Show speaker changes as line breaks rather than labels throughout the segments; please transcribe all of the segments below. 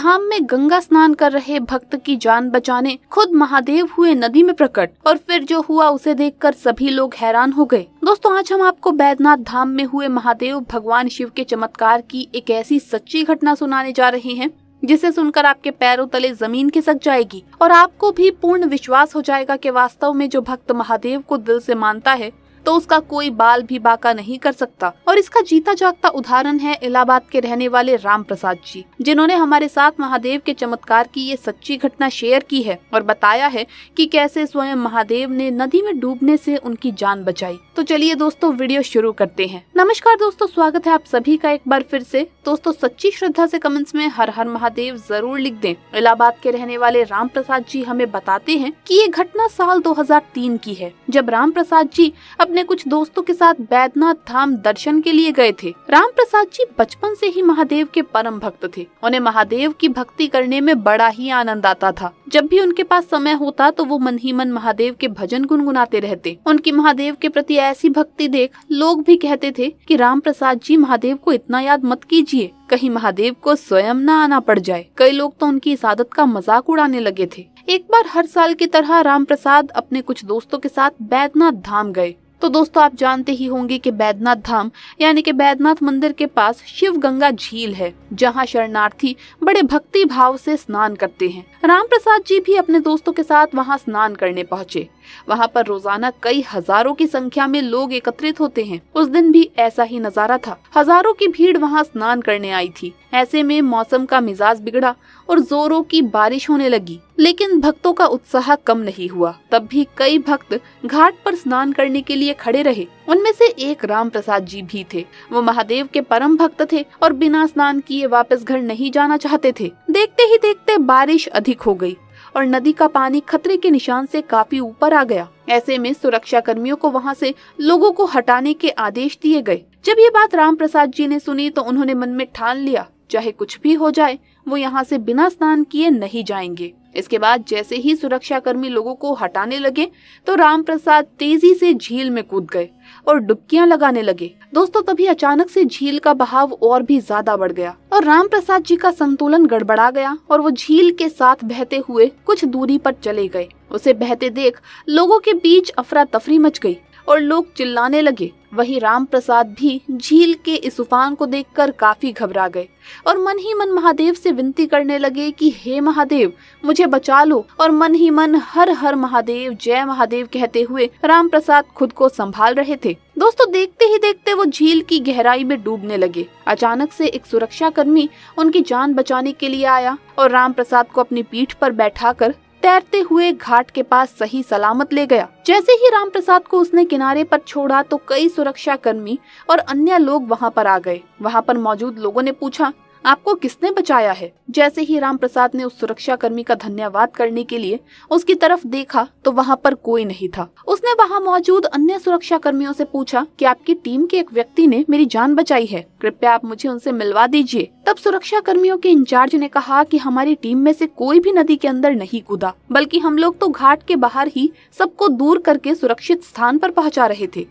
धाम में गंगा स्नान कर रहे भक्त की जान बचाने खुद महादेव हुए नदी में प्रकट, और फिर जो हुआ उसे देखकर सभी लोग हैरान हो गए। दोस्तों, आज हम आपको बैद्यनाथ धाम में हुए महादेव भगवान शिव के चमत्कार की एक ऐसी सच्ची घटना सुनाने जा रहे हैं जिसे सुनकर आपके पैरों तले जमीन खिसक जाएगी और आपको भी पूर्ण विश्वास हो जाएगा कि वास्तव में जो भक्त महादेव को दिल से मानता है तो उसका कोई बाल भी बाका नहीं कर सकता। और इसका जीता जागता उदाहरण है इलाहाबाद के रहने वाले राम प्रसाद जी, जिन्होंने हमारे साथ महादेव के चमत्कार की ये सच्ची घटना शेयर की है और बताया है कि कैसे स्वयं महादेव ने नदी में डूबने से उनकी जान बचाई। तो चलिए दोस्तों, वीडियो शुरू करते हैं। नमस्कार दोस्तों, स्वागत है आप सभी का एक बार फिर से। दोस्तों, सच्ची श्रद्धा से कमेंट्स में हर हर महादेव जरूर लिख दें। इलाहाबाद के रहने वाले राम प्रसाद जी हमें बताते हैं कि ये घटना साल 2003 की है, जब राम प्रसाद जी अपने कुछ दोस्तों के साथ बैद्यनाथ धाम दर्शन के लिए गए थे। राम प्रसाद जी बचपन से ही महादेव के परम भक्त थे। उन्हें महादेव की भक्ति करने में बड़ा ही आनंद आता था। जब भी उनके पास समय होता तो वो मन ही मन महादेव के भजन गुनगुनाते रहते। उनकी महादेव के प्रति ऐसी भक्ति देख लोग भी कहते थे कि राम प्रसाद जी महादेव को इतना याद मत कीजिए, कहीं महादेव को स्वयं न आना पड़ जाए। कई लोग तो उनकी इस आदत का मजाक उड़ाने लगे थे। एक बार हर साल की तरह राम प्रसाद अपने कुछ दोस्तों के साथ बैद्यनाथ धाम गए। तो दोस्तों, आप जानते ही होंगे कि बैद्यनाथ धाम यानी कि बैद्यनाथ मंदिर के पास शिव गंगा झील है, जहां शरणार्थी बड़े भक्ति भाव से स्नान करते हैं। राम प्रसाद जी भी अपने दोस्तों के साथ वहां स्नान करने पहुंचे। वहां पर रोजाना कई हजारों की संख्या में लोग एकत्रित होते हैं। उस दिन भी ऐसा ही नजारा था। हजारों की भीड़ वहां स्नान करने आई थी। ऐसे में मौसम का मिजाज बिगड़ा और जोरों की बारिश होने लगी, लेकिन भक्तों का उत्साह कम नहीं हुआ। तब भी कई भक्त घाट पर स्नान करने के लिए खड़े रहे। उनमें से एक राम प्रसाद जी भी थे। वो महादेव के परम भक्त थे और बिना स्नान किए वापस घर नहीं जाना चाहते थे। देखते ही देखते बारिश अधिक हो गई और नदी का पानी खतरे के निशान से काफी ऊपर आ गया। ऐसे में सुरक्षा कर्मियों को वहां से लोगों को हटाने के आदेश दिए गए। जब ये बात राम प्रसाद जी ने सुनी तो उन्होंने मन में ठान लिया, चाहे कुछ भी हो जाए वो यहाँ से बिना स्नान किए नहीं जाएंगे। इसके बाद जैसे ही सुरक्षा कर्मी लोगों को हटाने लगे तो राम प्रसाद तेजी से झील में कूद गए और डुबकियां लगाने लगे। दोस्तों, तभी अचानक से झील का बहाव और भी ज्यादा बढ़ गया और राम प्रसाद जी का संतुलन गड़बड़ा गया और वो झील के साथ बहते हुए कुछ दूरी पर चले गए। उसे बहते देख लोगों के बीच अफरा तफरी मच गई और लोग चिल्लाने लगे। वही राम प्रसाद भी झील के इस उफान को देखकर काफी घबरा गए और मन ही मन महादेव से विनती करने लगे कि हे महादेव, मुझे बचा लो। और मन ही मन हर हर महादेव, जय महादेव कहते हुए राम प्रसाद खुद को संभाल रहे थे। दोस्तों, देखते ही देखते वो झील की गहराई में डूबने लगे। अचानक से एक सुरक्षा कर्मी उनकी जान बचाने के लिए आया और राम प्रसाद को अपनी पीठ पर बैठाकर तैरते हुए घाट के पास सही सलामत ले गया। जैसे ही राम प्रसाद को उसने किनारे पर छोड़ा तो कई सुरक्षा कर्मी और अन्य लोग वहां पर आ गए। वहां पर मौजूद लोगों ने पूछा, आपको किसने बचाया है? जैसे ही राम प्रसाद ने उस सुरक्षा कर्मी का धन्यवाद करने के लिए उसकी तरफ देखा तो वहां पर कोई नहीं था। उसने वहां मौजूद अन्य सुरक्षा कर्मियों से पूछा कि आपकी टीम के एक व्यक्ति ने मेरी जान बचाई है, कृपया आप मुझे उनसे मिलवा दीजिए। तब सुरक्षा कर्मियों के इंचार्ज ने कहा कि हमारी टीम में से कोई भी नदी के अंदर नहीं कूदा, बल्कि हम लोग तो घाट के बाहर ही सबको दूर करके सुरक्षित स्थान पर पहुंचा रहे थे।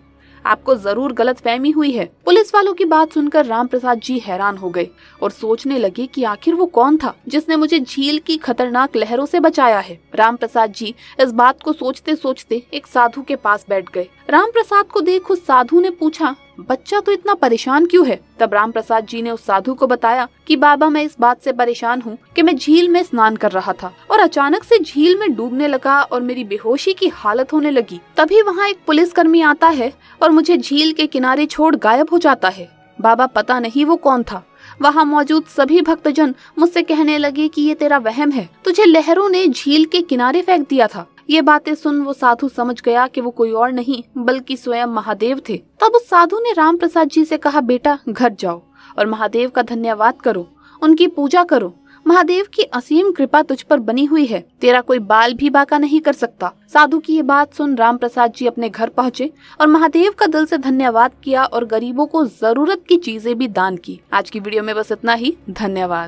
आपको जरूर गलतफहमी हुई है। पुलिस वालों की बात सुनकर राम प्रसाद जी हैरान हो गए और सोचने लगे कि आखिर वो कौन था जिसने मुझे झील की खतरनाक लहरों से बचाया है। राम प्रसाद जी इस बात को सोचते सोचते एक साधु के पास बैठ गए। राम प्रसाद को देख उस साधु ने पूछा, बच्चा तो इतना परेशान क्यों है? तब राम प्रसाद जी ने उस साधु को बताया कि बाबा, मैं इस बात से परेशान हूँ कि मैं झील में स्नान कर रहा था और अचानक से झील में डूबने लगा और मेरी बेहोशी की हालत होने लगी। तभी वहाँ एक पुलिसकर्मी आता है और मुझे झील के किनारे छोड़ गायब हो जाता है। बाबा, पता नहीं वो कौन था। वहाँ मौजूद सभी भक्तजन मुझसे कहने लगे कि ये तेरा वहम है, तुझे लहरों ने झील के किनारे फेंक दिया था। ये बातें सुन वो साधु समझ गया कि वो कोई और नहीं बल्कि स्वयं महादेव थे। तब उस साधु ने राम प्रसाद जी से कहा, बेटा घर जाओ और महादेव का धन्यवाद करो, उनकी पूजा करो। महादेव की असीम कृपा तुझ पर बनी हुई है, तेरा कोई बाल भी बाका नहीं कर सकता। साधु की ये बात सुन राम प्रसाद जी अपने घर पहुँचे और महादेव का दिल से धन्यवाद किया और गरीबों को जरूरत की चीजें भी दान की। आज की वीडियो में बस इतना ही। धन्यवाद।